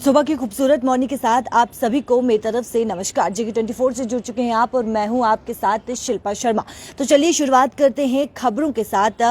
सुबह की खूबसूरत मॉर्निंग के साथ आप सभी को मेरी तरफ से नमस्कार। JK24 से जुड़ चुके हैं आप और मैं हूं आपके साथ शिल्पा शर्मा। तो चलिए शुरुआत करते हैं खबरों के साथ।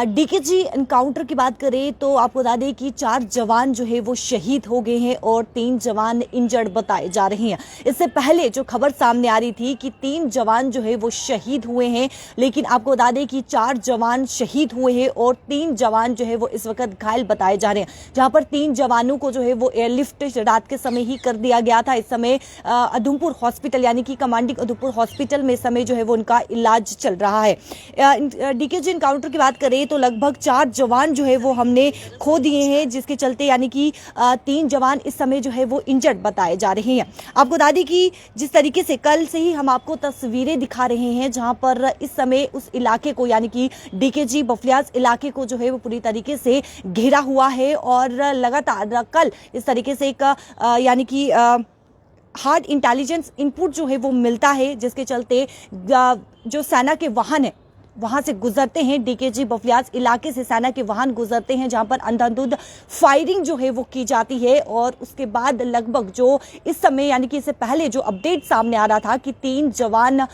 डीकेजी एनकाउंटर की बात करें तो आपको बता दें कि 4 जवान जो है वो शहीद हो गए हैं और 3 जवान इंजर्ड बताए जा रहे हैं। इससे पहले जो खबर सामने आ रही थी कि 3 जवान जो है वो शहीद हुए हैं, लेकिन आपको बता दें कि 4 जवान शहीद हुए हैं और 3 जवान जो है वो इस वक्त घायल बताए जा रहे हैं। जहां पर 3 जवानों को जो है वो एयरलिफ्ट रात के समय ही कर दिया गया था। इस समय उधमपुर हॉस्पिटल यानी कि कमांडिंग उधमपुर हॉस्पिटल में इस समय जो है वो उनका इलाज चल रहा है। डीकेजी एनकाउंटर की बात करें तो लगभग 4 जवान जो है वो हमने खो दिए हैं, जिसके चलते यानी कि 3 जवान इस समय जो है वो इंजर्ड बताए जा रहे हैं। आपको बता दें कि जिस तरीके से कल से ही हम आपको तस्वीरें दिखा रहे हैं, जहां पर इस समय उस इलाके को यानी कि डीकेजी बफलियाज इलाके को जो है वो पूरी तरीके से घेरा हुआ है और लगातार कल इस तरीके से एक यानी कि हार्ड इंटेलिजेंस इनपुट जो है वो मिलता है, जिसके चलते जो सेना के वाहन है वहां से गुजरते हैं। डीकेजी बफलियाज इलाके से सेना के वाहन गुजरते हैं, जहां पर अंधाधुंध फायरिंग जो है वो की जाती है। और उसके बाद लगभग जो इस समय यानी कि इससे पहले जो अपडेट सामने आ रहा था कि 3 जवान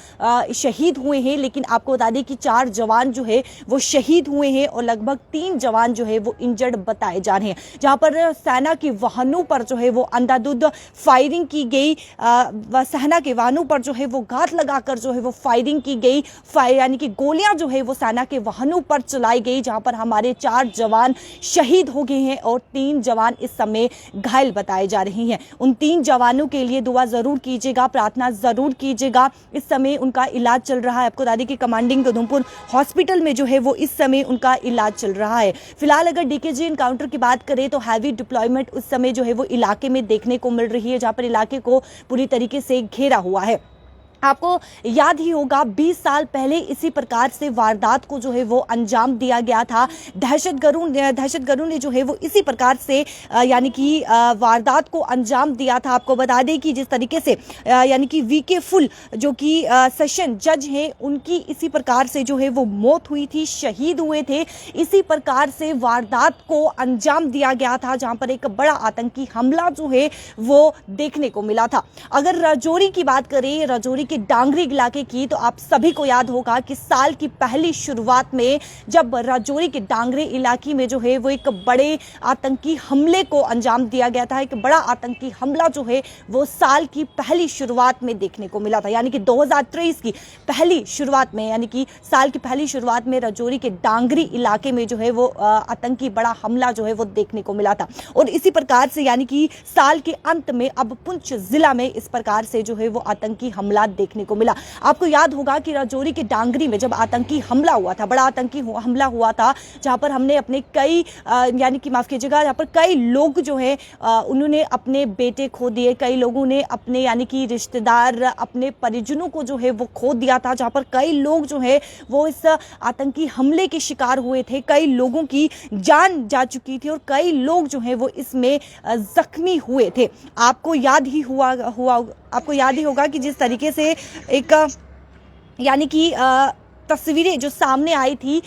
शहीद हुए हैं, लेकिन आपको बता दें कि 4 जवान जो है वो शहीद हुए हैं और लगभग 3 जवान जो है वो इंजर्ड बताए जा रहे हैं। जहां पर सेना के वाहनों पर जो है वो अंधाधुंध फायरिंग की गई, सेना के वाहनों पर जो है वो घात लगाकर जो है वो फायरिंग की गई, यानी कि गोलियां जो है वो सेना के वाहनों पर चलाई गई, जहां पर हमारे 4 जवान शहीद हो गए हैं और 3 जवान इस समय घायल बताए जा रहे हैं। उन 3 जवानों के लिए दुआ जरूर कीजिएगा, प्रार्थना जरूर कीजिएगा। इस समय उनका इलाज चल रहा है। आपको बता दें कि कमांडिंग उधमपुर हॉस्पिटल में जो है वो इस समय उनका इलाज चल रहा है। फिलहाल अगर डीकेजी एनकाउंटर की बात करें तो हैवी डिप्लॉयमेंट उस समय जो है वो इलाके में देखने को मिल रही है, जहां पर इलाके को पूरी तरीके से घेरा हुआ है। आपको याद ही होगा 20 साल पहले इसी प्रकार से वारदात को जो है वो अंजाम दिया गया था। दहशतगर्दों ने जो है वो इसी प्रकार से यानी कि वारदात को अंजाम दिया था। आपको बता दें कि जिस तरीके से यानी कि वीके फुल जो कि सेशन जज हैं, उनकी इसी प्रकार से जो है वो मौत हुई थी, शहीद हुए थे। इसी प्रकार से वारदात को अंजाम दिया गया था, जहां पर एक बड़ा आतंकी हमला जो है वो देखने को मिला था। अगर राजौरी की बात करें, राजौरी के डांगरी इलाके की, तो आप सभी को याद होगा कि साल की पहली शुरुआत में जब राजौरी के डांगरी इलाके में जो है वो एक बड़े आतंकी हमले को अंजाम दिया गया था। एक बड़ा आतंकी हमला जो है वो साल की पहली शुरुआत में देखने को मिला था, यानी कि 2023 की पहली शुरुआत में, यानी कि साल की पहली शुरुआत में राजौरी के डांगरी इलाके में जो है वो आतंकी बड़ा हमला जो है वो देखने को मिला था। और इसी प्रकार से यानी कि साल के अंत में अब पुंछ जिला में इस प्रकार से जो है वो आतंकी हमला देखने को मिला। आपको याद होगा कि राजौरी के डांगरी में जब आतंकी हमला हुआ था, बड़ा आतंकी हमला हुआ था, जहां पर हमने अपने कई यानी कि माफ कीजिएगा, जहां पर कई लोग जो है उन्होंने अपने बेटे खो दिए, कई लोगों ने अपने यानी कि रिश्तेदार, अपने परिजनों को जो है वो खो दिया था, जहां पर कई लोग जो है वो इस आतंकी हमले के शिकार हुए थे। कई लोगों की जान जा चुकी थी और कई लोग जो है वो इसमें जख्मी हुए थे। आपको याद ही होगा कि जिस तरीके से एक यानी कि तस्वीरें जो सामने आई थी,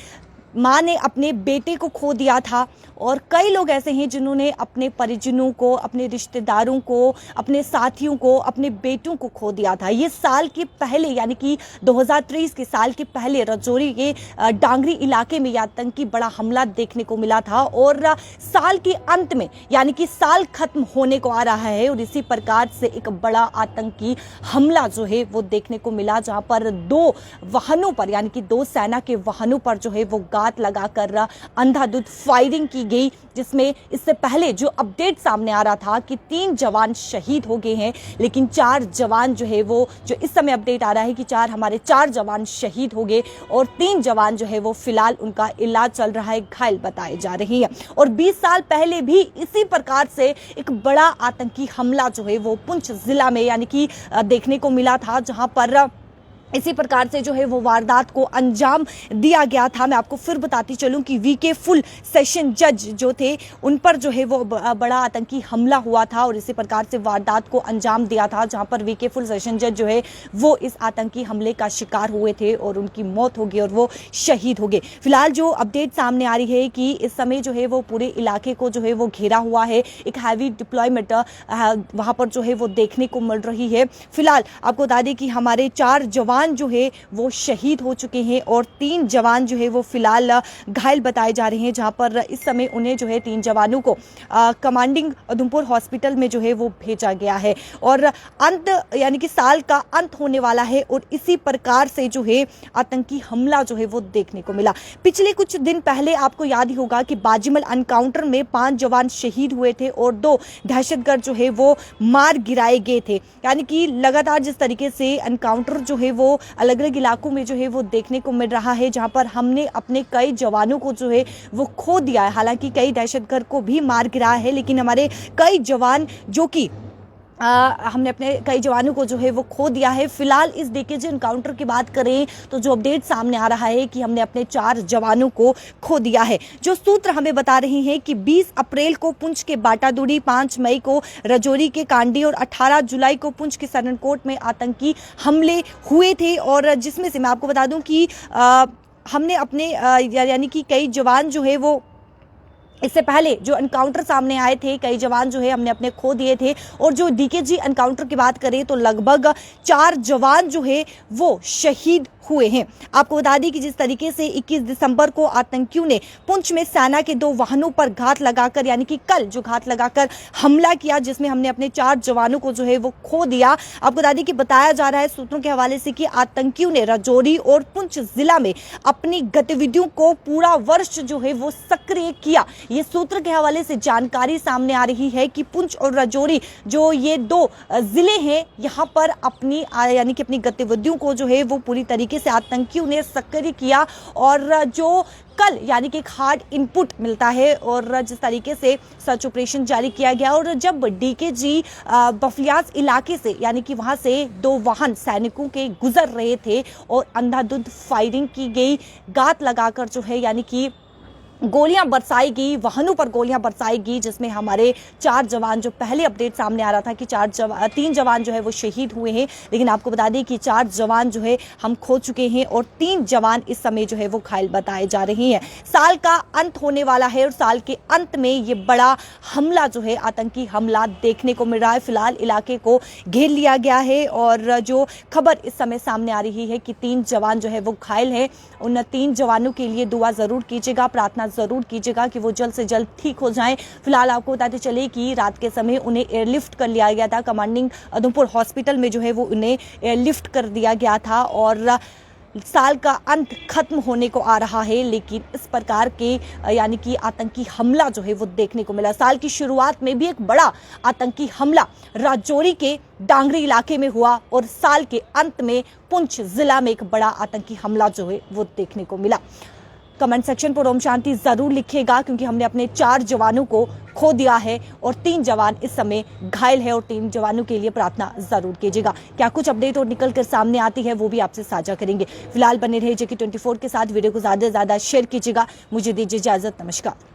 माँ ने अपने बेटे को खो दिया था और कई लोग ऐसे हैं जिन्होंने अपने परिजनों को, अपने रिश्तेदारों को, अपने साथियों को, अपने बेटों को खो दिया था। ये साल के पहले यानी कि 2023 के साल के पहले राजौरी के डांगरी इलाके में आतंकी बड़ा हमला देखने को मिला था और साल के अंत में यानी कि साल खत्म होने को आ रहा है और इसी प्रकार से एक बड़ा आतंकी हमला जो है वो देखने को मिला, जहां पर 2 वाहनों पर यानी कि 2 सेना के वाहनों पर जो है वो घात लगाकर अंधाधुंध फायरिंग की गई, जिसमें इससे पहले जो अपडेट सामने आ रहा था कि 3 जवान शहीद हो गए हैं, लेकिन 4 जवान जो है वो, जो इस समय अपडेट आ रहा है कि हमारे 4 जवान शहीद हो गए और 3 जवान जो है वो फिलहाल उनका इलाज चल रहा है, घायल बताए जा रहे हैं। और 20 साल पहले भी इसी प्रकार से एक बड़ा आतंकी हमला जो है वो पुंछ जिला में यानी कि देखने को मिला था, जहां पर इसी प्रकार से जो है वो वारदात को अंजाम दिया गया था। मैं आपको फिर बताती चलूं कि वीके फुल सेशन जज जो थे उन पर जो है वो बड़ा आतंकी हमला हुआ था और इसी प्रकार से वारदात को अंजाम दिया था, जहां पर वीके फुल सेशन जज जो है वो इस आतंकी हमले का शिकार हुए थे और उनकी मौत हो गई और वो शहीद हो गए। फिलहाल जो अपडेट सामने आ रही है कि इस समय जो है वो पूरे इलाके को जो है वो घेरा हुआ है, एक हैवी डिप्लॉयमेंट वहां पर जो है वो देखने को मिल रही है। फिलहाल आपको बता दें कि हमारे 4 जवान जो है वो शहीद हो चुके हैं और 3 जवान जो है वो फिलहाल घायल बताए जा रहे हैं, जहां पर इस समय उन्हें जो है 3 जवानों को कमांडिंग उधमपुर हॉस्पिटल में जो है वो भेजा गया है और अंत यानी कि साल का अंत होने वाला है और इसी प्रकार से जो है आतंकी हमला जो है वो देखने को मिला। पिछले कुछ दिन पहले आपको याद ही होगा कि बाजीमल एनकाउंटर में 5 जवान शहीद हुए थे और 2 दहशतगर्द जो है वो मार गिराए गए थे। यानी कि लगातार जिस तरीके से एनकाउंटर जो है वो अलग अलग इलाकों में जो है वो देखने को मिल रहा है, जहां पर हमने अपने कई जवानों को जो है वो खो दिया है। हालांकि कई दहशतगर्द को भी मार गिराया है, लेकिन हमारे कई जवान जो कि हमने अपने कई जवानों को जो है वो खो दिया है। फिलहाल इस डीकेजी एनकाउंटर की बात करें तो जो अपडेट सामने आ रहा है कि हमने अपने 4 जवानों को खो दिया है। जो सूत्र हमें बता रहे हैं कि 20 अप्रैल को पुंछ के बाटादूड़ी, 5 मई को राजौरी के कांडी और 18 जुलाई को पुंछ के सरनकोट में आतंकी हमले हुए थे और जिसमें से मैं आपको बता दूं कि हमने अपने यानी कि कई जवान जो है वो इससे पहले जो एनकाउंटर सामने आए थे, कई जवान जो है हमने अपने खो दिए थे और जो डीकेजी एनकाउंटर की बात करें तो लगभग 4 जवान जो है वो शहीद हुए हैं। आपको बता दें कि जिस तरीके से 21 दिसंबर को आतंकियों ने पुंछ में सेना के 2 वाहनों पर घात लगाकर, यानी कि कल जो घात लगाकर हमला किया, जिसमें हमने अपने 4 जवानों को जो है वो खो दिया। आपको बता दें कि बताया जा रहा है सूत्रों के हवाले से कि आतंकियों ने राजौरी और पुंछ जिला में अपनी गतिविधियों को पूरा वर्ष जो है वो सक्रिय किया। ये सूत्र के हवाले से जानकारी सामने आ रही है कि पुंछ और राजौरी जो ये 2 जिले हैं, यहाँ पर अपनी यानी कि अपनी गतिविधियों को जो है वो पूरी तरीके से आतंकियों ने सक्रिय किया और जो कल यानी कि एक हार्ड इनपुट मिलता है और जिस तरीके से सर्च ऑपरेशन जारी किया गया और जब डीकेजी बफलियाज इलाके से यानी कि वहां से 2 वाहन सैनिकों के गुजर रहे थे और अंधाधुंध फायरिंग की गई, घात लगाकर जो है यानी कि गोलियां बरसाई गई, वाहनों पर गोलियां बरसाई गई, जिसमें हमारे 4 जवान, जो पहले अपडेट सामने आ रहा था कि 3 जवान जो है वो शहीद हुए हैं, लेकिन आपको बता दें कि 4 जवान जो है हम खो चुके हैं और 3 जवान इस समय जो है वो घायल बताए जा रहे हैं। साल का अंत होने वाला है और साल के अंत में ये बड़ा हमला जो है आतंकी हमला देखने को मिल रहा है। फिलहाल इलाके को घेर लिया गया है और जो खबर इस समय सामने आ रही है कि 3 जवान जो है वो घायल हैं, उन 3 जवानों के लिए दुआ जरूर कीजिएगा, प्रार्थना जरूर कीजिएगा कि वो जल्द से जल्द ठीक हो जाएं। फिलहाल आपको बताते चले कि रात के समय उन्हें एयरलिफ्ट कर लिया गया था, कमांडिंग उधमपुर हॉस्पिटल में जो है वो उन्हें एयरलिफ्ट कर दिया गया था और साल का अंत खत्म होने को आ रहा है, लेकिन इस प्रकार के यानी कि आतंकी हमला जो है वो देखने को मिला। साल की शुरुआत में भी एक बड़ा आतंकी हमला राजौरी के डांगरी इलाके में हुआ और साल के अंत में पुंछ जिला में एक बड़ा आतंकी हमला जो है वो देखने को मिला। कमेंट सेक्शन पर ओम शांति जरूर लिखिएगा, क्योंकि हमने अपने 4 जवानों को खो दिया है और 3 जवान इस समय घायल है और 3 जवानों के लिए प्रार्थना जरूर कीजिएगा। क्या कुछ अपडेट और निकल कर सामने आती है वो भी आपसे साझा करेंगे। फिलहाल बने रहे JK24 के साथ, वीडियो को ज्यादा से ज्यादा शेयर कीजिएगा। मुझे दीजिए इजाजत, नमस्कार।